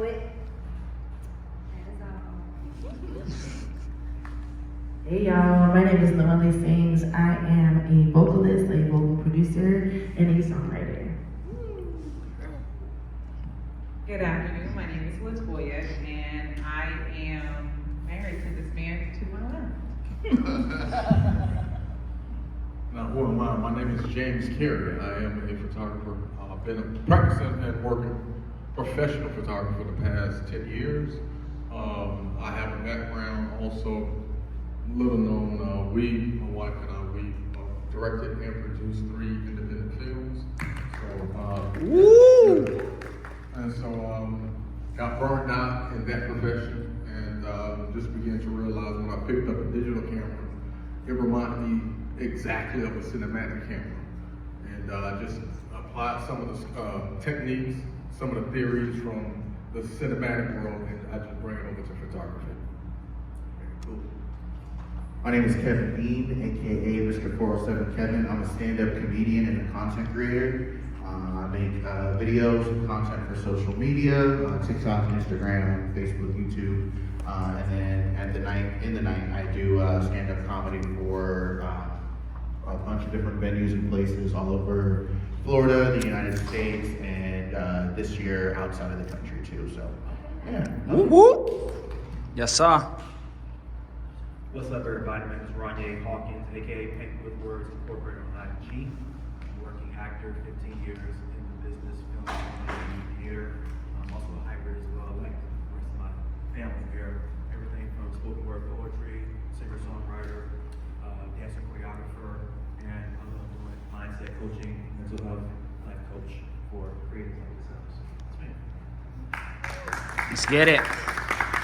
poet. That is all. Hey y'all, my name is Noelle Sings. I am a vocalist, a vocal producer, and a songwriter. Good afternoon, my name is Latoya, and I am married to this man for 2 months. Now, who am I? My name is James Carey. I am a photographer. I've been a practicing and working professional photographer for the past 10 years. I have a background also, little known, my wife and I, we directed and produced 3 independent films. So, got burned out in that profession and just began to realize when I picked up a digital camera, it reminded me exactly of a cinematic camera. And I just applied some of the techniques, some of the theories from the cinematic world, and I just bring it over to photography. Cool. My name is Kevin Bean, aka Mr. 407 Kevin. I'm a stand-up comedian and a content creator. I make videos and content for social media, TikTok, Instagram, Facebook, YouTube, and then in the night, I do stand-up comedy for a bunch of different venues and places all over Florida, the United States, and this year outside of the country too. So, yeah. Woo! Yes, sir. What's up, everybody? My name is Ronye Hawkins, aka Paint with Words Incorporated on IG. I'm a working actor, 15 years in the business, film, and theater. I'm also a hybrid as well, like the rest of my family here. Everything from spoken word poetry, singer-songwriter, dancer, choreographer, and I love doing mindset coaching, mental health, life coach for creatives like yourselves. That's me. Let's get it.